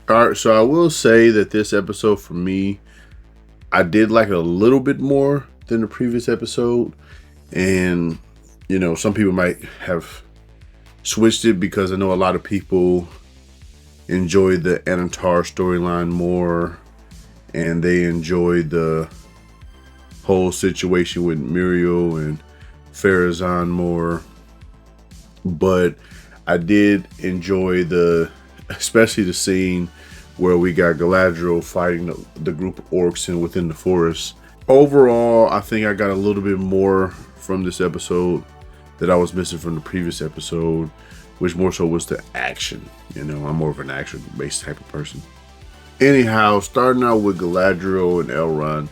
All right, so I will say that this episode for me, I did like it a little bit more than the previous episode. And, some people might have switched it because I know a lot of people enjoy the Anantar storyline more and they enjoy the whole situation with Muriel and Farazan more. But I did enjoy especially the scene where we got Galadriel fighting the group of orcs within the forest. Overall, I think I got a little bit more from this episode that I was missing from the previous episode, which more so was the action. I'm more of an action-based type of person. Anyhow, starting out with Galadriel and Elrond,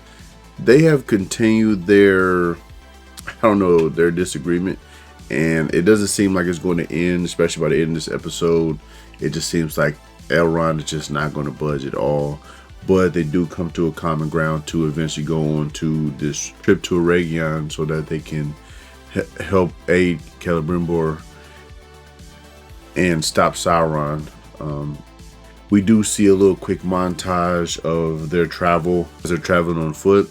they have continued their disagreement, and it doesn't seem like it's going to end, especially by the end of this episode. It just seems like Elrond is just not going to budge at all. But they do come to a common ground to eventually go on to this trip to Eregion so that they can help aid Celebrimbor and stop Sauron. We do see a little quick montage of their travel as they're traveling on foot.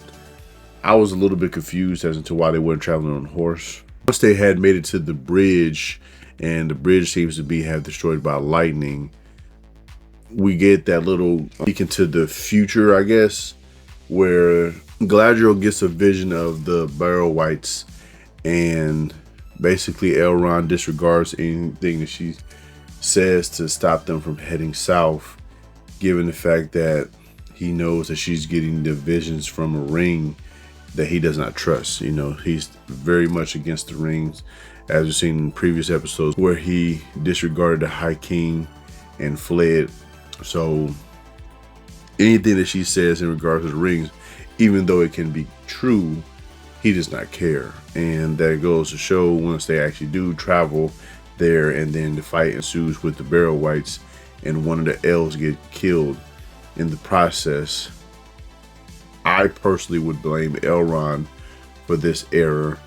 I was a little bit confused as to why they weren't traveling on horse. Once they had made it to the bridge, and the bridge seems to have destroyed by lightning, we get that little peek into the future, I guess, where Galadriel gets a vision of the Barrow-wights, and basically Elrond disregards anything that she says to stop them from heading south, given the fact that he knows that she's getting the visions from a ring that he does not trust. He's very much against the rings, as we've seen in previous episodes where he disregarded the High King and fled. So anything that she says in regards to the rings, even though it can be true, he does not care. And that goes to show once they actually do travel there, and then the fight ensues with the Barrow-wights, and one of the elves get killed in the process. I personally would blame Elrond for this error,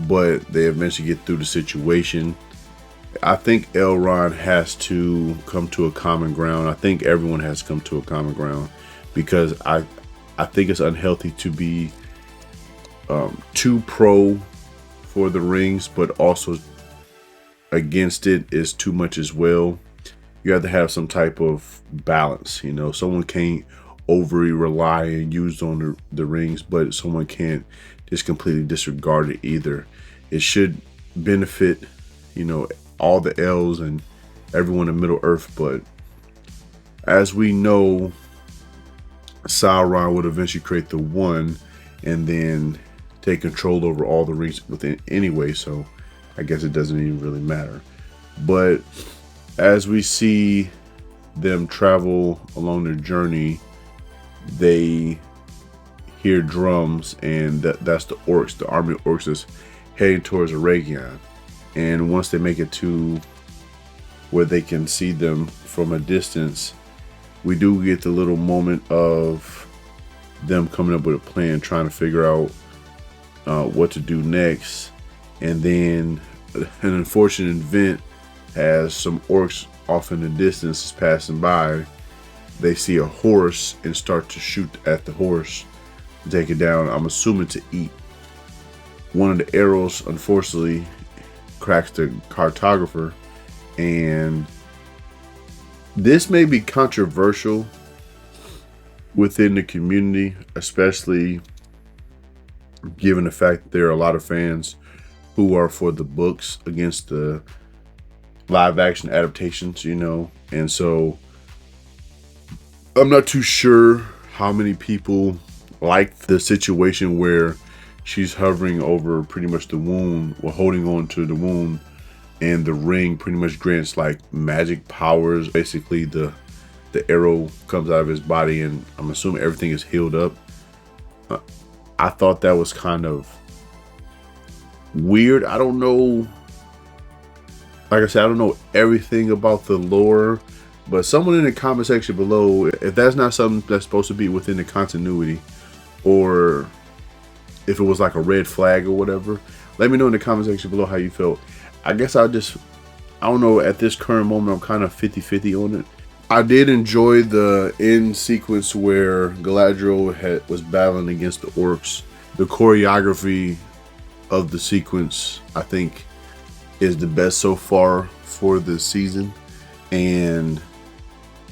but they eventually get through the situation. I think Elrond has to come to a common ground. I think everyone has to come to a common ground, because I think it's unhealthy to be too pro for the rings, but also against it is too much as well. You have to have some type of balance. Someone can't overly rely and use on the rings, but someone can't just completely disregard it either. It should benefit, all the elves and everyone in Middle Earth, but as we know, Sauron would eventually create the One and then take control over all the rings within anyway, so I guess it doesn't even really matter. But as we see them travel along their journey, they hear drums, and that's the orcs, the army of orcs is heading towards Eregion. And once they make it to where they can see them from a distance, we do get the little moment of them coming up with a plan, trying to figure out what to do next. And then an unfortunate event, as some orcs off in the distance is passing by, they see a horse and start to shoot at the horse to take it down, I'm assuming to eat. One of the arrows unfortunately cracks the cartographer, and this may be controversial within the community, especially given the fact that there are a lot of fans who are for the books against the live action adaptations, and so I'm not too sure how many people like the situation where she's hovering over pretty much the wound, or holding on to the wound, and the ring pretty much grants like magic powers. Basically the arrow comes out of his body, and I'm assuming everything is healed up. I thought that was kind of weird. I don't know, like I said, I don't know everything about the lore, but someone in the comment section below, if that's not something that's supposed to be within the continuity, or if it was like a red flag or whatever, let me know in the comment section below how you felt. I guess I don't know, at this current moment I'm kind of 50-50 on it. I did enjoy the end sequence where Galadriel was battling against the orcs. The choreography of the sequence, I think, is the best so far for this season, and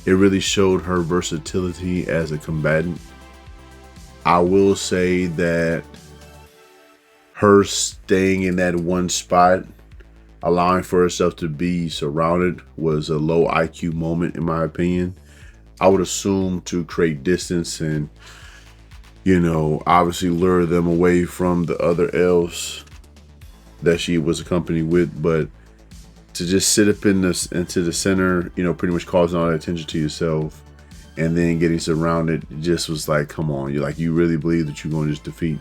it really showed her versatility as a combatant. I will say that her staying in that one spot, allowing for herself to be surrounded, was a low IQ moment in my opinion. I would assume to create distance and, obviously lure them away from the other elves that she was accompanied with, but to just sit up into the center, pretty much causing all that attention to yourself and then getting surrounded, it just was like, come on, you really believe that you're going to just defeat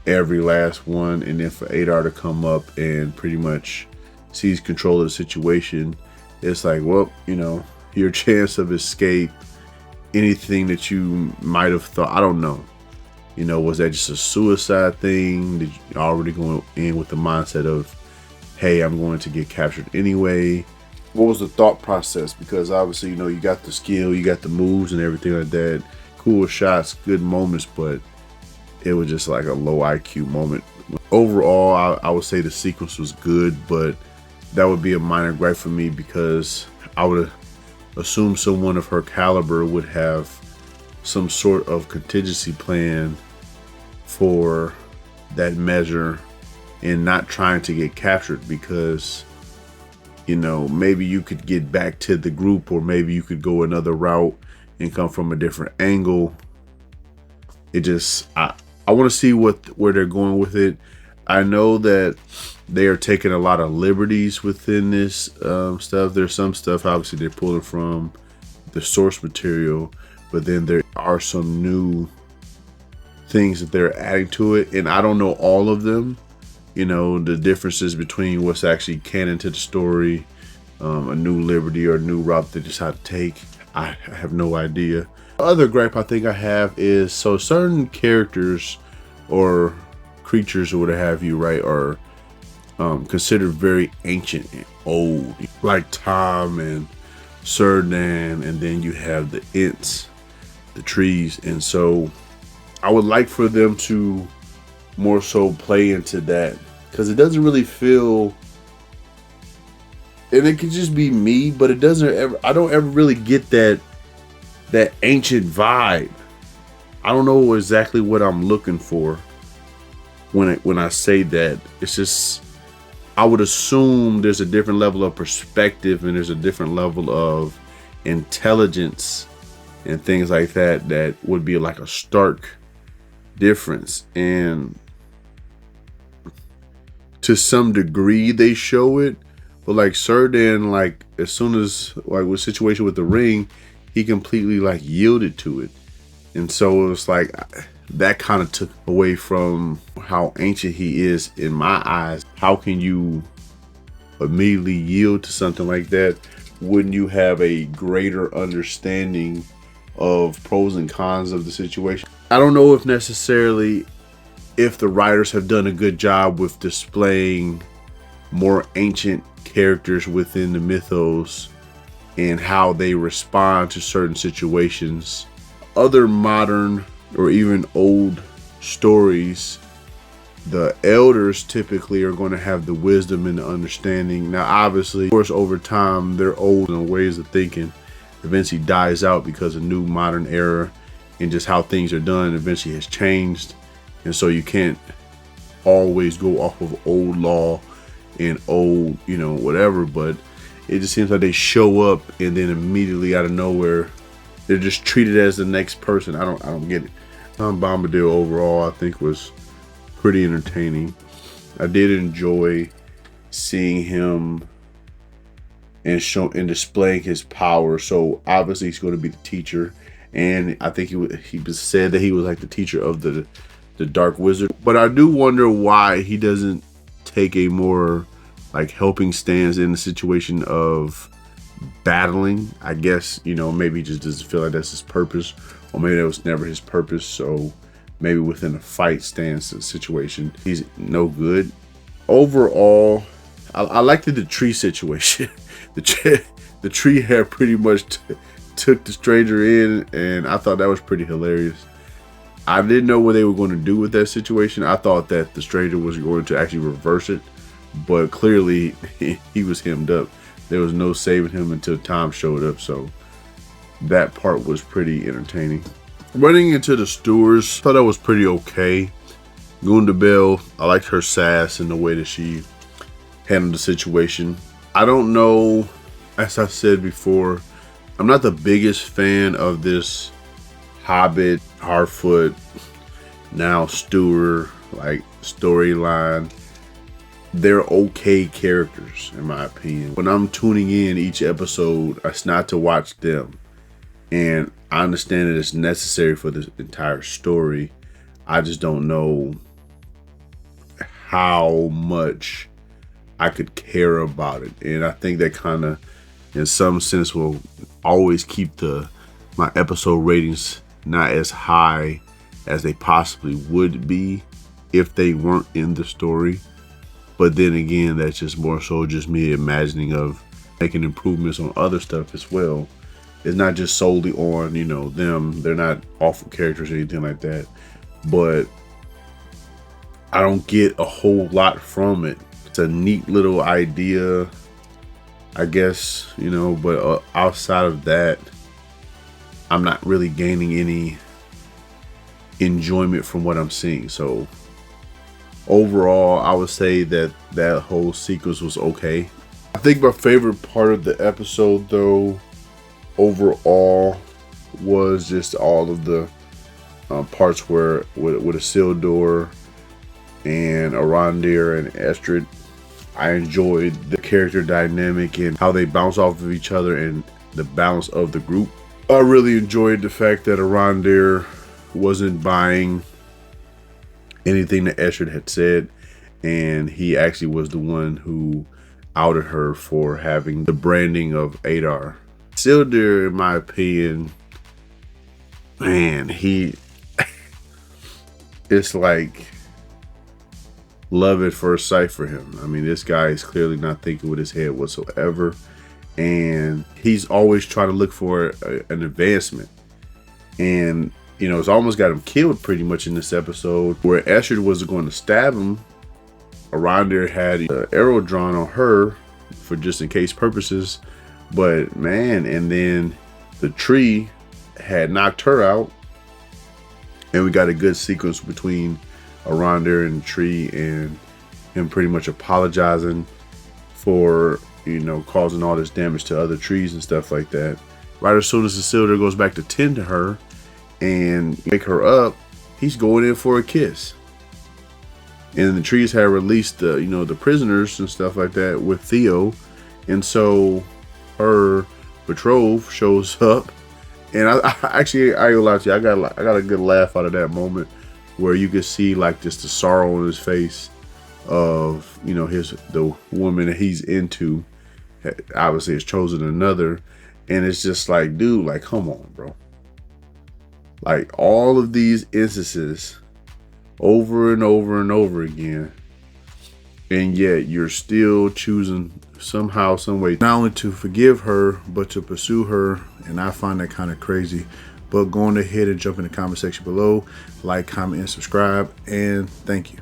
every last one, and then for Adar to come up and pretty much seize control of the situation, it's like, well, your chance of escape, anything that you might have thought, I don't know, was that just a suicide thing? Did you already go in with the mindset of, hey, I'm going to get captured anyway? What was the thought process? Because obviously, you got the skill, you got the moves and everything like that, cool shots, good moments, but it was just like a low IQ moment. Overall, I would say the sequence was good, but that would be a minor gripe for me because I would assume someone of her caliber would have some sort of contingency plan for that measure and not trying to get captured, because maybe you could get back to the group, or maybe you could go another route and come from a different angle. It just, I want to see where they're going with it. I know that they are taking a lot of liberties within this stuff. There's some stuff obviously they're pulling from the source material, but then there are some new things that they're adding to it, and I don't know all of them. The differences between what's actually canon to the story, a new liberty or a new route they decide to take, I have no idea. The other gripe I think I have is, so certain characters or creatures or what have you, right, are considered very ancient and old, like Tom and Círdan, and then you have the Ents, the trees. And so I would like for them to more so play into that, because it doesn't really feel, and it could just be me, but it doesn't ever, I don't ever really get that ancient vibe. I don't know exactly what I'm looking for when I say that. It's just, I would assume there's a different level of perspective and there's a different level of intelligence and things like that would be like a stark difference. And to some degree they show it, but like Círdan, like as soon as like with situation with the ring, he completely like yielded to it. And so it was like that kind of took away from how ancient he is in my eyes. How can you immediately yield to something like that? Wouldn't you have a greater understanding of pros and cons of the situation? I don't know if necessarily if the writers have done a good job with displaying more ancient characters within the mythos and how they respond to certain situations. Other modern or even old stories, the elders typically are going to have the wisdom and the understanding. Now, obviously, of course, over time, their old ways of thinking eventually dies out because a new modern era and just how things are done eventually has changed. And so you can't always go off of old law and old, whatever, but it just seems like they show up and then immediately out of nowhere, they're just treated as the next person. I don't get it. Tom Bombadil overall, I think, was pretty entertaining. I did enjoy seeing him and displaying his power. So obviously he's going to be the teacher, and I think he was said that he was like the teacher of the Dark Wizard. But I do wonder why he doesn't take a more like helping stance in the situation of battling. I guess, maybe he just doesn't feel like that's his purpose, or maybe that was never his purpose. So maybe within a fight stance situation, he's no good. Overall, I liked the tree situation. The the tree had pretty much took the stranger in, and I thought that was pretty hilarious. I didn't know what they were going to do with that situation. I thought that the stranger was going to actually reverse it, but clearly he was hemmed up. There was no saving him until Tom showed up, so that part was pretty entertaining. Running into the stewards, thought that was pretty okay. Gunda Bell, I liked her sass and the way that she handled the situation. I don't know, as I said before, I'm not the biggest fan of this Hobbit, Harfoot, now Stewart, like storyline. They're okay characters, in my opinion. When I'm tuning in each episode, it's not to watch them. And I understand that it's necessary for the entire story. I just don't know how much I could care about it. And I think that kind of, in some sense, will always keep my episode ratings not as high as they possibly would be if they weren't in the story. But then again, that's just more so just me imagining of making improvements on other stuff as well. It's not just solely on, them. They're not awful characters or anything like that. But I don't get a whole lot from it. It's a neat little idea, I guess, but outside of that, I'm not really gaining any enjoyment from what I'm seeing. So overall, I would say that whole sequence was okay. I think my favorite part of the episode, though, overall, was just all of the parts where with Isildur and Arondir and Estrid. I enjoyed the character dynamic and how they bounce off of each other and the balance of the group. I really enjoyed the fact that Arondir wasn't buying anything that Estrid had said, and he actually was the one who outed her for having the branding of Adar. Isildur, in my opinion, man, it's like love at first sight for him. I mean, this guy is clearly not thinking with his head whatsoever, and he's always trying to look for an advancement. And it's almost got him killed pretty much in this episode, where Estrid was going to stab him. Arondir had an arrow drawn on her for just in case purposes, but man, and then the tree had knocked her out, and we got a good sequence between Arondir and the tree and him pretty much apologizing for causing all this damage to other trees and stuff like that. Right as soon as Isildur goes back to tend to her and wake her up, he's going in for a kiss. And the trees had released the prisoners and stuff like that with Theo, and so her betrothed shows up, and I ain't gonna lie to you, I got a good laugh out of that moment, where you could see like just the sorrow on his face of the woman that he's into obviously has chosen another, and it's just like, dude, like, come on, bro. Like, all of these instances over and over and over again, and yet you're still choosing somehow, some way, not only to forgive her but to pursue her. And I find that kind of crazy. But go on ahead and jump in the comment section below, like, comment, and subscribe, and thank you.